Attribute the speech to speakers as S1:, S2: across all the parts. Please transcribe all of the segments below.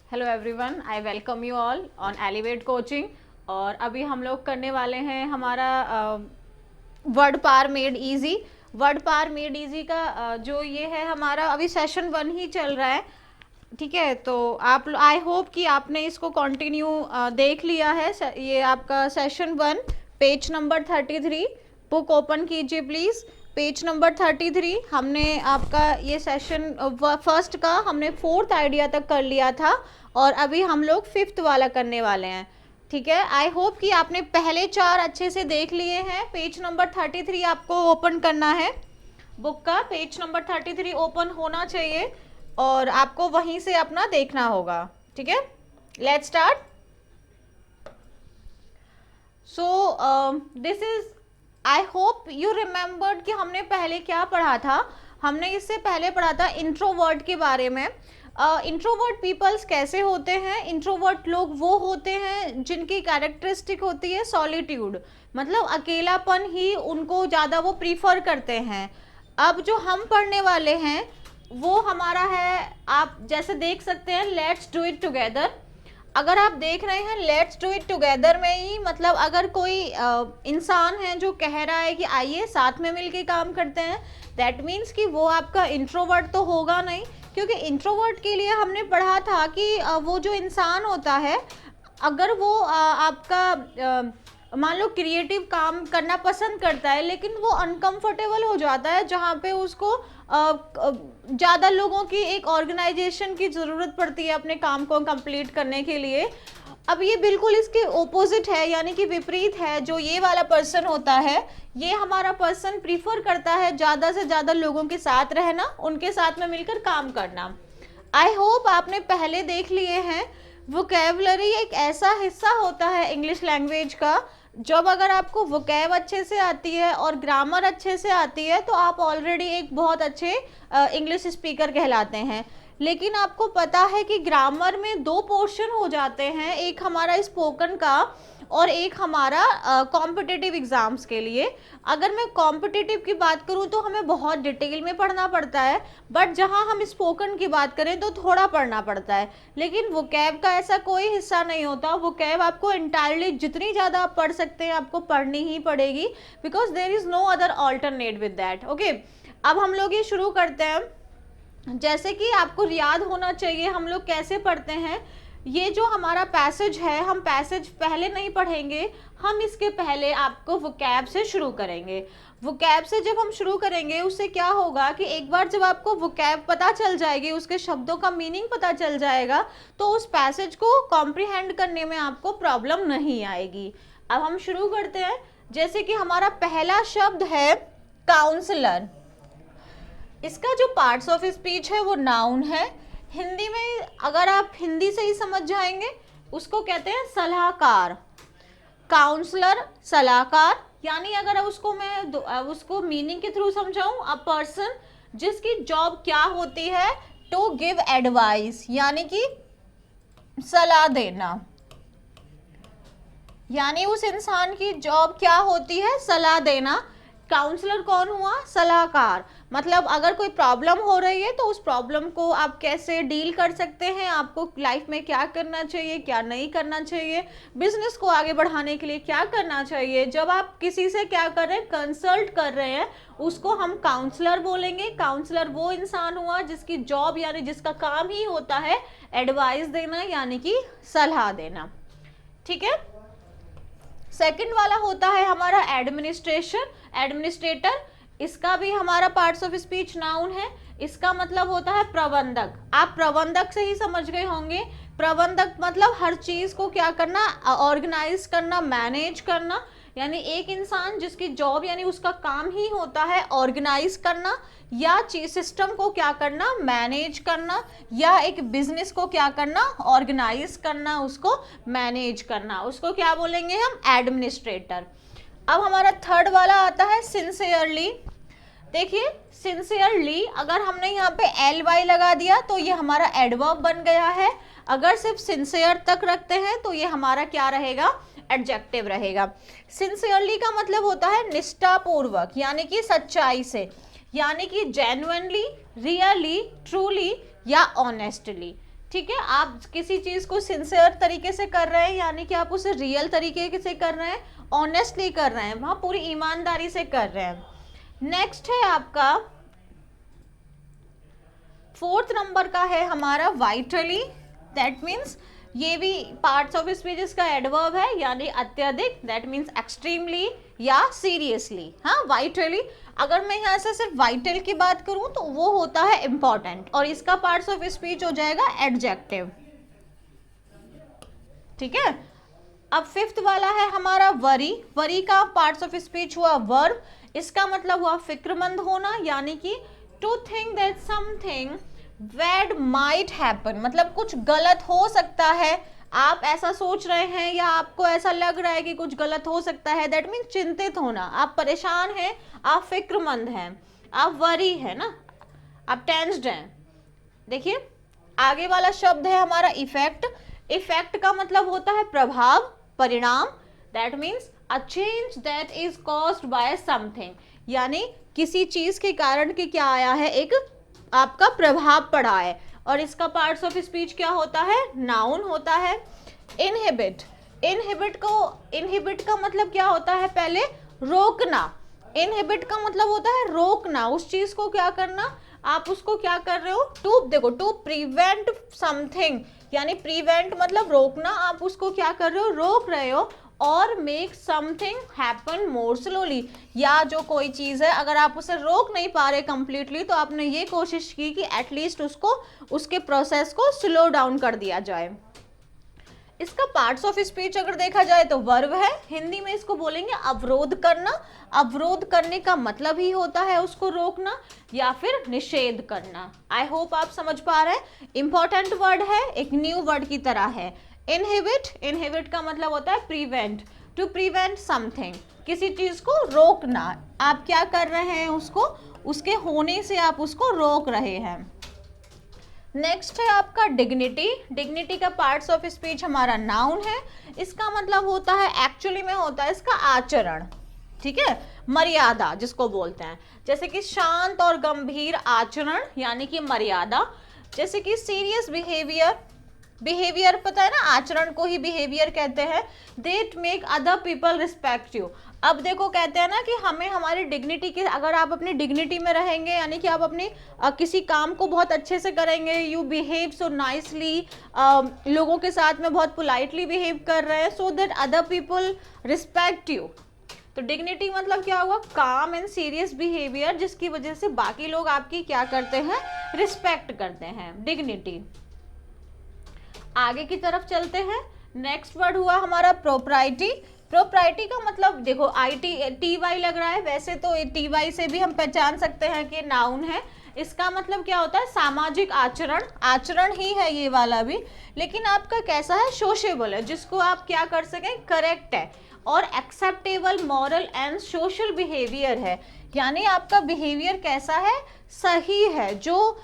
S1: Hello everyone, I welcome you all on elevate coaching. और अभी हम लोग करने वाले हैं हमारा वर्ड पार मेड इजी। वर्ड पार मेड इजी का जो ये है हमारा अभी सेशन 1 ही चल रहा है। ठीक है, तो आप आई होप कि आपने इसको कंटिन्यू देख लिया है। ये आपका session 1 page number 33। Book open कीजिए प्लीज़। पेज नंबर 33 हमने आपका ये सेशन फर्स्ट का हमने 4th आइडिया तक कर लिया था और अभी हम लोग 5th वाला करने वाले हैं। ठीक है, आई होप कि आपने पहले 4 अच्छे से देख लिए हैं। पेज नंबर 33 आपको ओपन करना है। बुक का पेज नंबर 33 ओपन होना चाहिए और आपको वहीं से अपना देखना होगा। ठीक है, let's start. So this is, I hope you remembered कि हमने पहले क्या पढ़ा था। हमने इससे पहले पढ़ा था इंट्रोवर्ट के बारे में। इंट्रोवर्ट पीपल्स कैसे होते हैं? इंट्रोवर्ट लोग वो होते हैं जिनकी कैरेक्टरिस्टिक होती है सॉलिट्यूड, मतलब अकेलापन ही उनको ज़्यादा वो प्रीफर करते हैं। अब जो हम पढ़ने वाले हैं वो हमारा है, आप जैसे देख सकते हैं, लेट्स डू इट टुगेदर। अगर आप देख रहे हैं लेट्स डू इट टुगेदर में ही, मतलब अगर कोई इंसान है जो कह रहा है कि आइए साथ में मिलके काम करते हैं, दैट मीन्स कि वो आपका इंट्रोवर्ट तो होगा नहीं। क्योंकि इंट्रोवर्ट के लिए हमने पढ़ा था कि वो जो इंसान होता है, अगर वो आपका मान लो क्रिएटिव काम करना पसंद करता है लेकिन वो अनकंफर्टेबल हो जाता है जहाँ पे उसको ज़्यादा लोगों की एक ऑर्गेनाइजेशन की ज़रूरत पड़ती है अपने काम को कंप्लीट करने के लिए। अब ये बिल्कुल इसके ओपोजिट है, यानी कि विपरीत है। जो ये वाला पर्सन होता है, ये हमारा पर्सन प्रीफर करता है ज़्यादा से ज़्यादा लोगों के साथ रहना, उनके साथ में मिलकर काम करना। आई होप आपने पहले देख लिए हैं। वोकैबुलरी एक ऐसा हिस्सा होता है इंग्लिश लैंग्वेज का, जब अगर आपको वोकैब अच्छे से आती है और ग्रामर अच्छे से आती है तो आप ऑलरेडी एक बहुत अच्छे इंग्लिश स्पीकर कहलाते हैं। लेकिन आपको पता है कि ग्रामर में 2 पोर्शन हो जाते हैं, एक हमारा स्पोकन का और एक हमारा कॉम्पिटिटिव एग्ज़ाम्स के लिए। अगर मैं कॉम्पिटिटिव की बात करूं तो हमें बहुत डिटेल में पढ़ना पड़ता है, बट जहां हम स्पोकन की बात करें तो थोड़ा पढ़ना पड़ता है। लेकिन वोकैब का ऐसा कोई हिस्सा नहीं होता। वोकैब आपको इंटायरली जितनी ज़्यादा आप पढ़ सकते हैं आपको पढ़नी ही पड़ेगी, because there is no other alternate with that. Okay, अब हम लोग ये शुरू करते हैं। जैसे कि आपको याद होना चाहिए हम लोग कैसे पढ़ते हैं। ये जो हमारा पैसेज है, हम पैसेज पहले नहीं पढ़ेंगे, हम इसके पहले आपको वोकैब से शुरू करेंगे। वोकैब से जब हम शुरू करेंगे उससे क्या होगा कि एक बार जब आपको वोकैब पता चल जाएगी, उसके शब्दों का मीनिंग पता चल जाएगा, तो उस पैसेज को कॉम्प्रिहेंड करने में आपको प्रॉब्लम नहीं आएगी। अब हम शुरू करते हैं। जैसे कि हमारा पहला शब्द है काउंसलर। इसका जो पार्ट्स ऑफ स्पीच है वो नाउन है। हिंदी में अगर आप हिंदी से ही समझ जाएंगे, उसको कहते हैं सलाहकार। काउंसलर, सलाहकार, यानी अगर उसको मैं उसको मीनिंग के थ्रू समझाऊं, अ पर्सन जिसकी जॉब क्या होती है, टू गिव एडवाइस, यानी कि सलाह देना। यानी उस इंसान की जॉब क्या होती है, सलाह देना। काउंसलर कौन हुआ? सलाहकार। मतलब अगर कोई प्रॉब्लम हो रही है तो उस प्रॉब्लम को आप कैसे डील कर सकते हैं, आपको लाइफ में क्या करना चाहिए, क्या नहीं करना चाहिए, बिजनेस को आगे बढ़ाने के लिए क्या करना चाहिए। जब आप किसी से क्या कर रहे हैं, कंसल्ट कर रहे हैं, उसको हम काउंसलर बोलेंगे। काउंसलर वो इंसान हुआ जिसकी जॉब यानी जिसका काम ही होता है एडवाइस देना, यानी कि सलाह देना। ठीक है। सेकंड वाला होता है हमारा एडमिनिस्ट्रेशन, एडमिनिस्ट्रेटर। इसका भी हमारा पार्ट्स ऑफ स्पीच नाउन है। इसका मतलब होता है प्रबंधक। आप प्रबंधक से ही समझ गए होंगे। प्रबंधक मतलब हर चीज को क्या करना, ऑर्गेनाइज करना, मैनेज करना। यानी एक इंसान जिसकी जॉब यानी उसका काम ही होता है ऑर्गेनाइज करना, या सिस्टम को क्या करना, मैनेज करना, या एक बिजनेस को क्या करना, ऑर्गेनाइज करना, उसको मैनेज करना, उसको क्या बोलेंगे हम, एडमिनिस्ट्रेटर। अब हमारा थर्ड वाला आता है सिंसियरली। देखिए सिंसियरली, अगर हमने यहाँ पे ly लगा दिया तो ये हमारा एडवर्ब बन गया है। अगर सिर्फ सिंसियर तक रखते हैं तो ये हमारा क्या रहेगा, एडजेक्टिव रहेगा। सिंसियरली का मतलब होता है निष्ठापूर्वक, यानी कि सच्चाई से, यानी कि जेन्युइनली, रियली, ट्रूली या ऑनेस्टली। ठीक है, आप किसी चीज को सिंसियर तरीके से कर रहे हैं, यानी कि आप उसे रियल तरीके से कर रहे हैं, ऑनेस्टली कर रहे हैं, वहां पूरी ईमानदारी से कर रहे हैं। नेक्स्ट है आपका 4th नंबर का है हमारा वाइटली, दैट मीन्स ये भी पार्ट्स ऑफ स्पीच का एडवर्ब है, यानी अत्यधिक, दैट मीन्स एक्सट्रीमली या सीरियसली। हाँ, वाइटली, अगर मैं यहाँ से सिर्फ वाइटल की बात करूँ तो वो होता है इंपॉर्टेंट, और इसका पार्ट्स ऑफ स्पीच हो जाएगा एडजेक्टिव। ठीक है, अब 5th वाला है हमारा वरी। वरी का पार्ट्स ऑफ स्पीच हुआ वर्ब, इसका मतलब हुआ फिक्रमंद होना, यानी कि to think that something bad might happen, मतलब कुछ गलत हो सकता है, आप ऐसा सोच रहे हैं या आपको ऐसा लग रहा है कि कुछ गलत हो सकता है, दैट मीन्स चिंतित होना, आप परेशान हैं, आप फिक्रमंद हैं, आप वरी है ना, आप टेंस्ड हैं। देखिए आगे वाला शब्द है हमारा इफेक्ट। इफेक्ट का मतलब होता है प्रभाव, परिणाम, that means a change that is caused by something, यानी किसी चीज के कारण के क्या आया है, एक आपका प्रभाव पड़ा है, और इसका पार्ट्स ऑफ स्पीच क्या होता है, नाउन होता है। इनहिबिट, इनहिबिट का मतलब क्या होता है, पहले रोकना। इनहिबिट का मतलब होता है रोकना, उस चीज को क्या करना, आप उसको क्या कर रहे हो, टू प्रिवेंट समथिंग, यानी प्रिवेंट मतलब रोकना, आप उसको क्या कर रहे हो, रोक रहे हो, और मेक समथिंग हैपन मोर स्लोली, या जो कोई चीज है अगर आप उसे रोक नहीं पा रहे कंप्लीटली, तो आपने ये कोशिश की कि एटलीस्ट उसको, उसके प्रोसेस को स्लो डाउन कर दिया जाए। इसका पार्ट्स ऑफ स्पीच अगर देखा जाए तो वर्ब है, हिंदी में इसको बोलेंगे अवरोध करना। अवरोध करने का मतलब ही होता है उसको रोकना या फिर निषेध करना। आई होप आप समझ पा रहे हैं। इंपॉर्टेंट वर्ड है, एक न्यू वर्ड की तरह है। इनहिबिट, इनहिबिट का मतलब होता है प्रिवेंट, टू प्रिवेंट समथिंग, किसी चीज को रोकना, आप क्या कर रहे हैं, उसको, उसके होने से आप उसको रोक रहे हैं। नेक्स्ट है आपका डिग्निटी। डिग्निटी का पार्ट्स ऑफ स्पीच हमारा नाउन है, इसका मतलब होता है, एक्चुअली में होता है इसका आचरण, ठीक है, मर्यादा जिसको बोलते हैं, जैसे कि शांत और गंभीर आचरण यानी कि मर्यादा, जैसे कि सीरियस बिहेवियर, बिहेवियर पता है ना, आचरण को ही बिहेवियर कहते हैं। That make other people respect you. अब देखो कहते हैं ना कि हमें हमारी डिग्निटी के, अगर आप अपनी डिग्निटी में रहेंगे, यानी कि आप अपनी किसी काम को बहुत अच्छे से करेंगे, यू बिहेव सो नाइसली, लोगों के साथ में बहुत पोलाइटली बिहेव कर रहे हैं, so that other people respect you. तो डिग्निटी मतलब क्या हुआ, काम एंड सीरियस बिहेवियर, जिसकी वजह से बाकी लोग आपकी क्या करते हैं, रिस्पेक्ट करते हैं, डिग्निटी। आगे की तरफ चलते हैं। नेक्स्ट वर्ड हुआ हमारा प्रोप्राइटी। प्रोप्राइटी का मतलब देखो टी वाई लग रहा है, वैसे तो टी वाई से भी हम पहचान सकते हैं कि नाउन है। इसका मतलब क्या होता है, सामाजिक आचरण, आचरण ही है ये वाला भी, लेकिन आपका कैसा है, सोशेबल है, जिसको आप क्या कर सकें, करेक्ट है, और acceptable moral and social behaviour है, यानी आपका बिहेवियर कैसा है, सही है, जो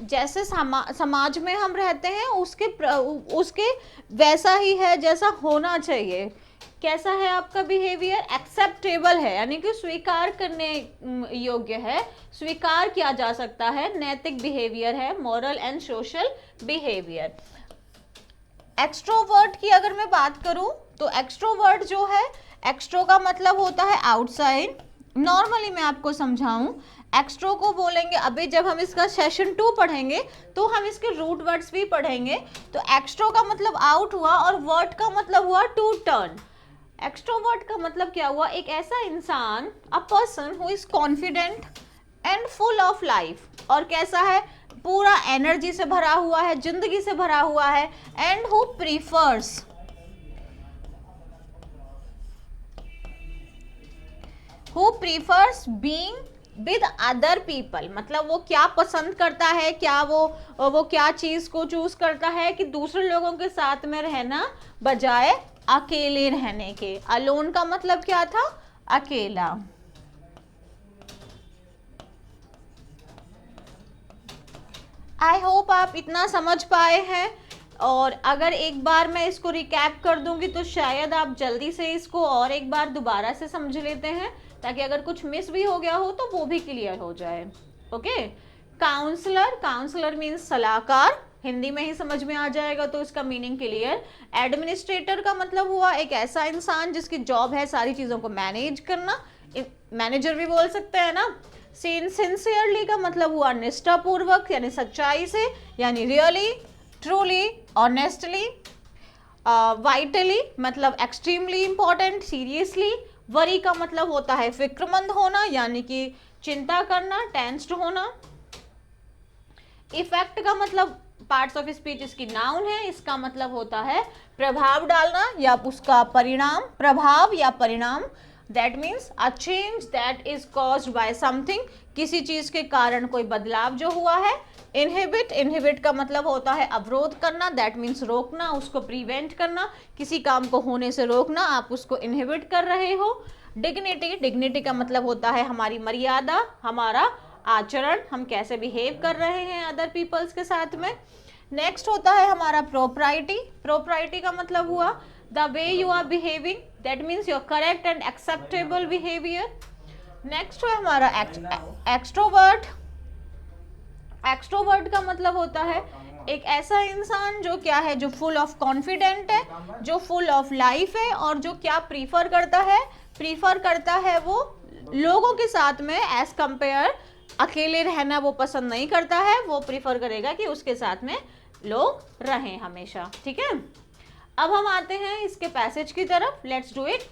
S1: जैसे समाज में हम रहते हैं उसके वैसा ही है जैसा होना चाहिए। कैसा है आपका बिहेवियर, एक्सेप्टेबल है, यानी कि स्वीकार करने योग्य है, स्वीकार किया जा सकता है, नैतिक बिहेवियर है, moral and social behaviour. Extrovert की अगर मैं बात करूं तो एक्सट्रोवर्ट जो है, एक्सट्रो का मतलब होता है आउटसाइड। नॉर्मली मैं आपको समझाऊं, एक्सट्रो को बोलेंगे, अभी जब हम इसका सेशन 2 पढ़ेंगे तो हम इसके रूट वर्ड्स भी पढ़ेंगे। तो एक्सट्रो का मतलब आउट हुआ, और वर्ड का मतलब हुआ टू टर्न। एक्सट्रोवर्ट का मतलब क्या हुआ, एक ऐसा इंसान, a person who is confident and full of life, और कैसा है, पूरा एनर्जी से भरा हुआ है, जिंदगी से भरा हुआ है, and who prefers, who prefers being with other people, मतलब वो क्या पसंद करता है, क्या वो क्या चीज को चूज करता है कि दूसरे लोगों के साथ में रहना बजाय अकेले रहने के। अलोन का मतलब क्या था, अकेला। आई होप आप इतना समझ पाए हैं, और अगर एक बार मैं इसको रिकैप कर दूंगी तो शायद आप जल्दी से इसको और एक बार दोबारा से समझ लेते हैं, ताकि अगर कुछ मिस भी हो गया हो तो वो भी क्लियर हो जाए। ओके, काउंसलर, काउंसलर मीन्स सलाहकार, हिंदी में ही समझ में आ जाएगा तो इसका मीनिंग क्लियर। एडमिनिस्ट्रेटर का मतलब हुआ एक ऐसा इंसान जिसकी जॉब है सारी चीज़ों को मैनेज करना, मैनेजर भी बोल सकते हैं ना। सिंसियरली का मतलब हुआ निष्ठापूर्वक यानी सच्चाई से, यानी रियली, ट्रूली, ऑनेस्टली। वाइटली मतलब एक्सट्रीमली इंपॉर्टेंट, सीरियसली। वरी का मतलब होता है फिक्रमंद होना यानी कि चिंता करना, टेंस्ड होना। इफेक्ट का मतलब पार्ट्स ऑफ स्पीच इसकी नाउन है, इसका मतलब होता है प्रभाव डालना या उसका परिणाम, प्रभाव या परिणाम। That means a change that is caused by something, किसी चीज के कारण कोई बदलाव जो हुआ है। इनहिबिट, इनहिबिट का मतलब होता है अवरोध करना, दैट मीन्स रोकना, उसको प्रिवेंट करना, किसी काम को होने से रोकना, आप उसको इनहिबिट कर रहे हो। डिग्निटी, डिग्निटी का मतलब होता है हमारी मर्यादा, हमारा आचरण, हम कैसे बिहेव कर रहे हैं अदर पीपल्स के साथ में। नेक्स्ट होता है हमारा प्रोप्राइटी, प्रोप्राइटी का मतलब हुआ the way you are behaving, that means your correct and acceptable behaviour. Next है हमारा एक्सट्रोवर्ट, एक्सट्रोवर्ट का मतलब होता है एक ऐसा इंसान जो क्या है, जो फुल ऑफ कॉन्फिडेंट है, जो फुल ऑफ लाइफ है और जो क्या प्रीफर करता है वो लोगों के साथ में एज कंपेयर अकेले रहना वो पसंद नहीं करता है, वो प्रीफर करेगा कि उसके साथ में लोग रहें हमेशा। ठीक है, अब हम आते हैं इसके पैसेज की तरफ। लेट्स डू इट,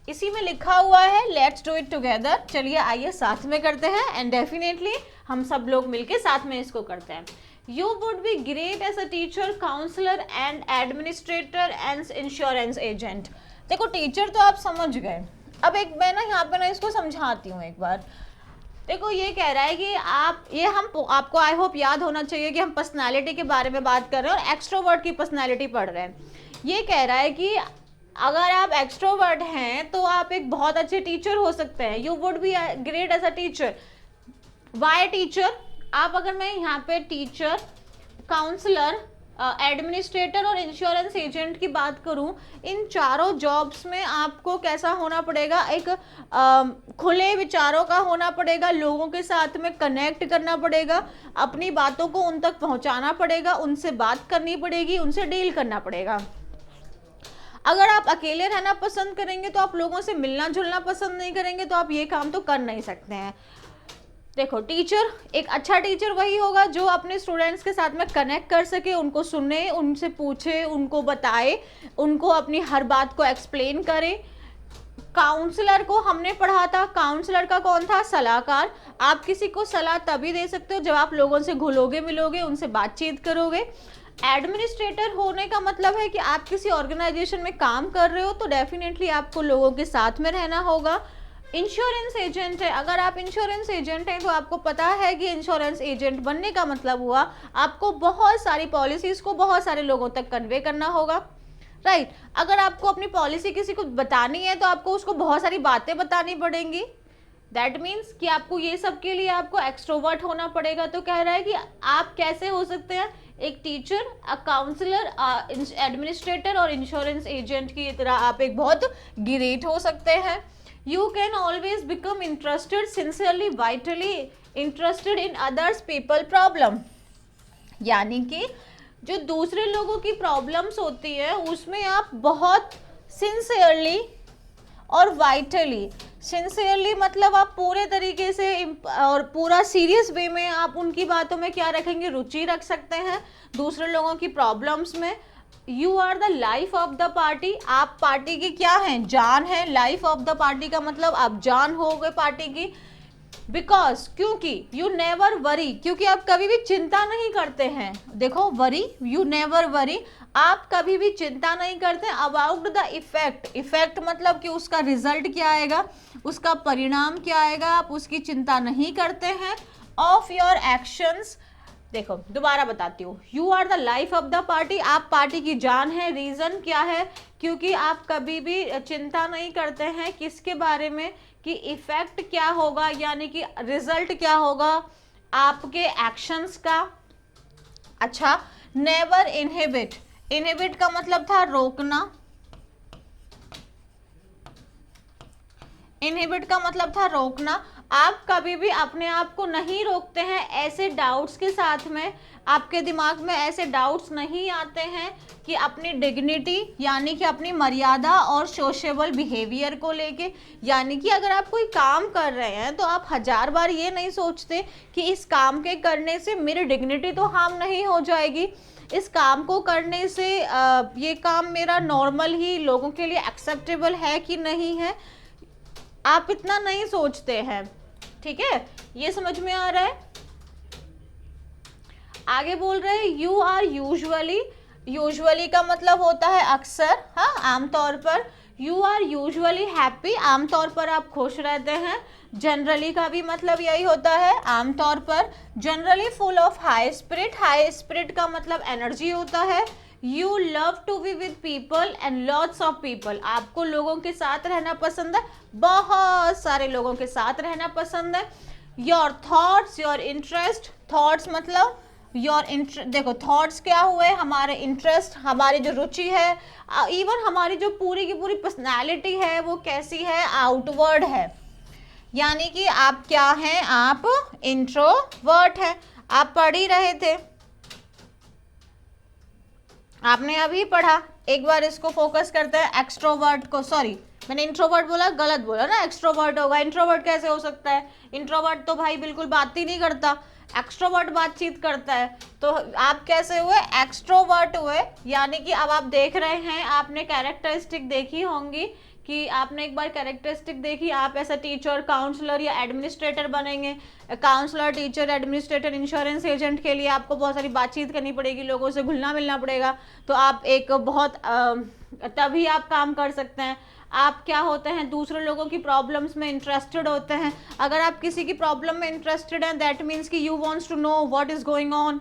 S1: इसी में लिखा हुआ है लेट्स डू इट टुगेदर। चलिए आइए साथ में करते हैं एंड डेफिनेटली हम सब लोग मिलके साथ में इसको करते हैं। You would be great as a teacher, counsellor and administrator and insurance agent. देखो टीचर तो आप समझ गए, अब एक मैं ना यहाँ पे ना इसको समझाती हूँ एक बार। देखो ये कह रहा है कि आप ये हम आपको आई होप याद होना चाहिए कि हम पर्सनालिटी के बारे में बात कर रहे हैं और एक्सट्रोवर्ट की पर्सनालिटी पढ़ रहे हैं। ये कह रहा है कि अगर आप एक्सट्रोवर्ट हैं तो आप एक बहुत अच्छे टीचर हो सकते हैं। You would be great as a teacher. Why teacher? आप अगर मैं यहाँ पे टीचर, काउंसलर, एडमिनिस्ट्रेटर और इंश्योरेंस एजेंट की बात करूं, इन चारों जॉब्स में आपको कैसा होना पड़ेगा, एक खुले विचारों का होना पड़ेगा, लोगों के साथ में कनेक्ट करना पड़ेगा, अपनी बातों को उन तक पहुंचाना पड़ेगा, उनसे बात करनी पड़ेगी, उनसे डील करना पड़ेगा। अगर आप अकेले रहना पसंद करेंगे तो आप लोगों से मिलना जुलना पसंद नहीं करेंगे तो आप ये काम तो कर नहीं सकते हैं। देखो टीचर, एक अच्छा टीचर वही होगा जो अपने स्टूडेंट्स के साथ में कनेक्ट कर सके, उनको सुने, उनसे पूछे, उनको बताए, उनको अपनी हर बात को एक्सप्लेन करे। काउंसलर को हमने पढ़ा था, काउंसलर का कौन था? सलाहकार। आप किसी को सलाह तभी दे सकते हो जब आप लोगों से घुलोगे मिलोगे, उनसे बातचीत करोगे। एडमिनिस्ट्रेटर होने का मतलब है कि आप किसी ऑर्गेनाइजेशन में काम कर रहे हो तो डेफिनेटली आपको लोगों के साथ में रहना होगा। इंश्योरेंस एजेंट है, अगर आप इंश्योरेंस एजेंट हैं तो आपको पता है कि इंश्योरेंस एजेंट बनने का मतलब हुआ आपको बहुत सारी पॉलिसीज को बहुत सारे लोगों तक कन्वे करना होगा, राइट। अगर आपको अपनी पॉलिसी किसी को बतानी है तो आपको उसको बहुत सारी बातें बतानी पड़ेंगी। दैट मीन्स कि आपको ये सब के लिए आपको एक्सट्रोवर्ट होना पड़ेगा। तो कह रहा है कि आप कैसे हो सकते हैं, एक टीचर, अ काउंसलर, एडमिनिस्ट्रेटर और इंश्योरेंस एजेंट की तरह आप एक बहुत ग्रेट हो सकते हैं। You can always become interested, sincerely, vitally interested in others people problem। यानी कि जो दूसरे लोगों की प्रॉब्लम्स होती है उसमें आप बहुत सिंसियरली और वाइटली, सिंसियरली मतलब आप पूरे तरीके से और पूरा सीरियस वे में आप उनकी बातों में क्या रखेंगे, रुचि रख सकते हैं दूसरे लोगों की प्रॉब्लम्स में। You are the life of the party, आप पार्टी की क्या हैं, जान है। लाइफ ऑफ द पार्टी का मतलब आप जान हो गए पार्टी की। बिकॉज, क्योंकि, यू नेवर वरी, क्योंकि आप कभी भी चिंता नहीं करते हैं। देखो वरी, यू नेवर वरी, आप कभी भी चिंता नहीं करते अबाउट द इफेक्ट। इफेक्ट मतलब कि उसका रिजल्ट क्या आएगा, उसका परिणाम क्या आएगा, आप उसकी चिंता नहीं करते हैं। ऑफ योर एक्शंस, देखो दोबारा बताती हूँ, you are the life of the party, आप पार्टी की जान है। रीजन क्या है, क्योंकि आप कभी भी चिंता नहीं करते हैं किसके बारे में, कि इफेक्ट क्या होगा, यानी कि रिजल्ट क्या होगा आपके एक्शंस का। अच्छा, नेवर इनहिबिट, इनहिबिट का मतलब था रोकना, इनहिबिट का मतलब था रोकना। आप कभी भी अपने आप को नहीं रोकते हैं ऐसे डाउट्स के साथ में, आपके दिमाग में ऐसे डाउट्स नहीं आते हैं कि अपनी डिग्निटी यानी कि अपनी मर्यादा और सोशेबल बिहेवियर को लेके, यानी कि अगर आप कोई काम कर रहे हैं तो आप 1000 बार ये नहीं सोचते कि इस काम के करने से मेरी डिग्निटी तो हार्म नहीं हो जाएगी, इस काम को करने से ये काम मेरा नॉर्मल ही लोगों के लिए एक्सेप्टेबल है कि नहीं है, आप इतना नहीं सोचते हैं। ठीक है, ये समझ में आ रहा है। आगे बोल रहे हैं यू आर यूजुअली, यूजुअली का मतलब होता है अक्सर, हाँ, आमतौर पर। यू आर यूजुअली हैप्पी, आमतौर पर आप खुश रहते हैं। जनरली का भी मतलब यही होता है, आमतौर पर। Generally full of high spirit, high spirit का मतलब एनर्जी होता है। You love to be with people and lots of people, आपको लोगों के साथ रहना पसंद है, बहुत सारे लोगों के साथ रहना पसंद है। Your thoughts, your interest, thoughts मतलब योर इंटरेस्ट, देखो थॉट्स क्या हुए, हमारे इंटरेस्ट, हमारी जो रुचि है, इवन हमारी जो पूरी की पूरी पर्सनैलिटी है वो कैसी है, आउटवर्ड है। यानी कि आप क्या हैं, आप इंट्रोवर्ट हैं। आप पढ़ ही रहे थे, आपने अभी पढ़ा, एक बार इसको फोकस करते हैं एक्सट्रोवर्ट को, सॉरी मैंने इंट्रोवर्ट बोला, गलत बोला ना, एक्सट्रोवर्ट होगा। इंट्रोवर्ट कैसे हो सकता है, इंट्रोवर्ट तो भाई बिल्कुल बात ही नहीं करता, एक्सट्रोवर्ट बातचीत करता है। तो आप कैसे हुए, एक्सट्रोवर्ट हुए। यानी कि अब आप देख रहे हैं, आपने कैरेक्टरिस्टिक देखी होंगी कि आपने एक बार कैरेक्टरिस्टिक देखी, आप ऐसा टीचर, काउंसलर या एडमिनिस्ट्रेटर बनेंगे। Counsellor, teacher, administrator, insurance agent के लिए आपको बहुत सारी बातचीत करनी पड़ेगी, लोगों से घुलना मिलना पड़ेगा, तो आप एक बहुत तभी आप काम कर सकते हैं। आप क्या होते हैं, दूसरे लोगों की प्रॉब्लम्स में इंटरेस्टेड होते हैं। अगर आप किसी की प्रॉब्लम में इंटरेस्टेड हैं, दैट मीन्स कि you wants to know what is going on,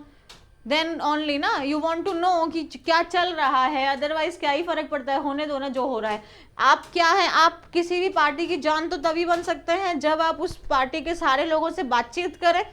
S1: then only ना, यू वांट टू नो कि क्या चल रहा है, अदरवाइज क्या ही फर्क पड़ता है, होने दो ना जो हो रहा है। आप क्या है, आप किसी भी पार्टी की जान तो तभी बन सकते हैं जब आप उस पार्टी के सारे लोगों से बातचीत करें,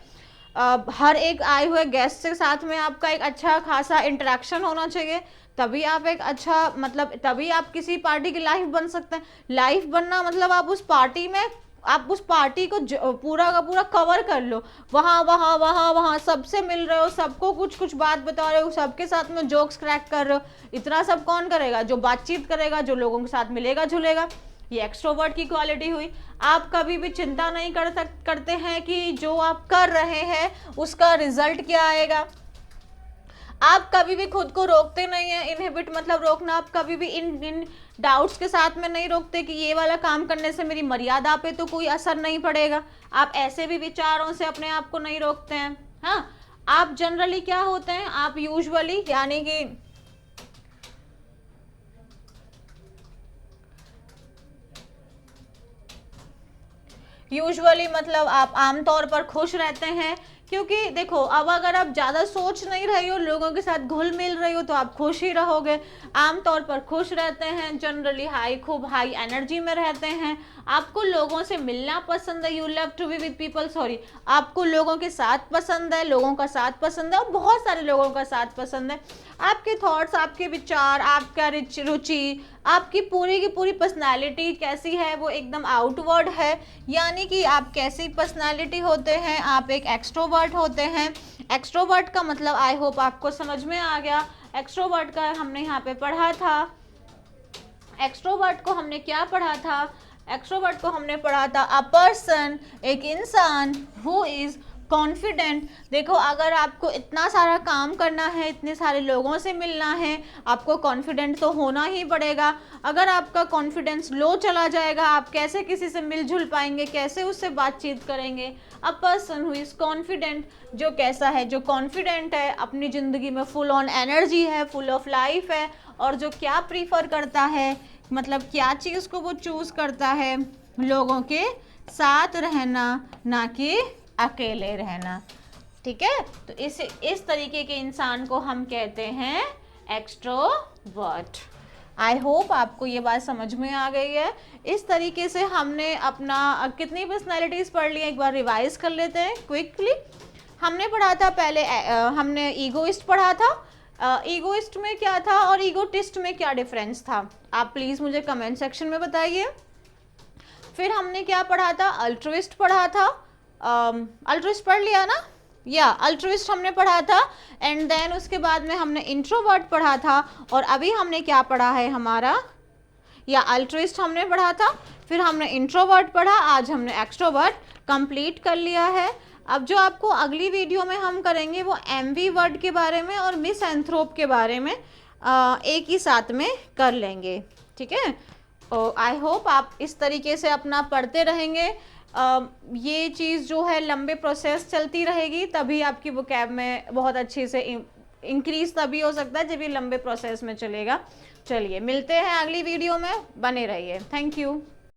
S1: हर एक आए हुए गेस्ट के साथ में आपका एक अच्छा खासा इंटरेक्शन होना चाहिए, तभी आप एक अच्छा, मतलब तभी आप किसी पार्टी की लाइफ बन सकते हैं। लाइफ बनना मतलब आप उस पार्टी में, आप उस पार्टी को पूरा का पूरा कवर कर लो, वहाँ वहाँ वहाँ वहाँ सबसे मिल रहे हो, सबको कुछ कुछ बात बता रहे हो, सबके साथ में जोक्स क्रैक कर रहे हो। इतना सब कौन करेगा, जो बातचीत करेगा, जो लोगों के साथ मिलेगा जुलेगा। ये एक्सट्रोवर्ट की क्वालिटी हुई। आप कभी भी चिंता नहीं करते हैं कि जो आप कर रहे हैं उसका रिजल्ट क्या आएगा। आप कभी भी खुद को रोकते नहीं है, इनहिबिट मतलब रोकना, आप कभी भी इन डाउट्स के साथ में नहीं रोकते कि ये वाला काम करने से मेरी मर्यादा पे तो कोई असर नहीं पड़ेगा। आप ऐसे भी विचारों से अपने आप को नहीं रोकते हैं। हाँ, आप जनरली क्या होते हैं, आप यूजुअली, यानी कि यूजुअली मतलब आप आमतौर पर खुश रहते हैं, क्योंकि देखो अब अगर आप ज़्यादा सोच नहीं रही हो, लोगों के साथ घुल मिल रही हो, तो आप खुश ही रहोगे। आमतौर पर खुश रहते हैं, जनरली खूब हाई एनर्जी में रहते हैं। आपको लोगों से मिलना पसंद है, you love to be with people, sorry, आपको लोगों के साथ पसंद है, लोगों का साथ पसंद है, और बहुत सारे लोगों का साथ पसंद है। आपके थॉट्स, आपके विचार, आपका रुचि, आपकी पूरी की पूरी पर्सनालिटी कैसी है, वो एकदम आउटवर्ड है। यानी कि आप कैसी पर्सनालिटी होते हैं, आप एक एक्सट्रोवर्ट होते हैं। एक्सट्रोवर्ट का मतलब आई होप आपको समझ में आ गया। एक्सट्रोवर्ट का हमने यहाँ पे पढ़ा था, एक्सट्रोवर्ट को हमने क्या पढ़ा था, एक्सट्रोवर्ट को हमने पढ़ा था अ पर्सन, एक इंसान हु इज कॉन्फिडेंट। देखो अगर आपको इतना सारा काम करना है, इतने सारे लोगों से मिलना है, आपको कॉन्फिडेंट तो होना ही पड़ेगा। अगर आपका कॉन्फिडेंस लो चला जाएगा, आप कैसे किसी से मिलजुल पाएंगे, कैसे उससे बातचीत करेंगे। A person who is confident, जो कैसा है, जो कॉन्फिडेंट है, अपनी ज़िंदगी में फुल ऑन एनर्जी है, फुल ऑफ लाइफ है, और जो क्या प्रीफर करता है, मतलब क्या चीज़ को वो चूज़ करता है, लोगों के साथ रहना, ना कि अकेले रहना। ठीक है, तो इस तरीके के इंसान को हम कहते हैं एक्सट्रोवर्ट। आई होप आपको ये बात समझ में आ गई है। इस तरीके से हमने अपना कितनी पर्सनैलिटीज़ पढ़ ली, एक बार रिवाइज कर लेते हैं क्विकली। हमने पढ़ा था पहले, हमने ईगोइस्ट पढ़ा था। ईगोइस्ट में क्या था और ईगोटिस्ट में क्या डिफरेंस था, आप प्लीज़ मुझे कमेंट सेक्शन में बताइए। फिर हमने क्या पढ़ा था, अल्ट्रुइस्ट पढ़ा था, अल्ट्रुइस्ट पढ़ लिया ना, या अल्ट्रुइस्ट हमने पढ़ा था। एंड देन उसके बाद में हमने इंट्रोवर्ट पढ़ा था, और अभी हमने क्या पढ़ा है हमारा, या अल्ट्रुइस्ट हमने पढ़ा था, फिर हमने इंट्रोवर्ट पढ़ा, आज हमने एक्सट्रोवर्ट कंप्लीट कर लिया है। अब जो आपको अगली वीडियो में हम करेंगे वो एमवी वर्ड के बारे में और मिसएंथ्रोप के बारे में एक ही साथ में कर लेंगे, ठीक है। आई होप आप इस तरीके से अपना पढ़ते रहेंगे। ये चीज़ जो है लंबे प्रोसेस चलती रहेगी, तभी आपकी वोकैब में बहुत अच्छे से इंक्रीज तभी हो सकता है जब ये लंबे प्रोसेस में चलेगा। चलिए मिलते हैं अगली वीडियो में, बने रहिए। Thank you.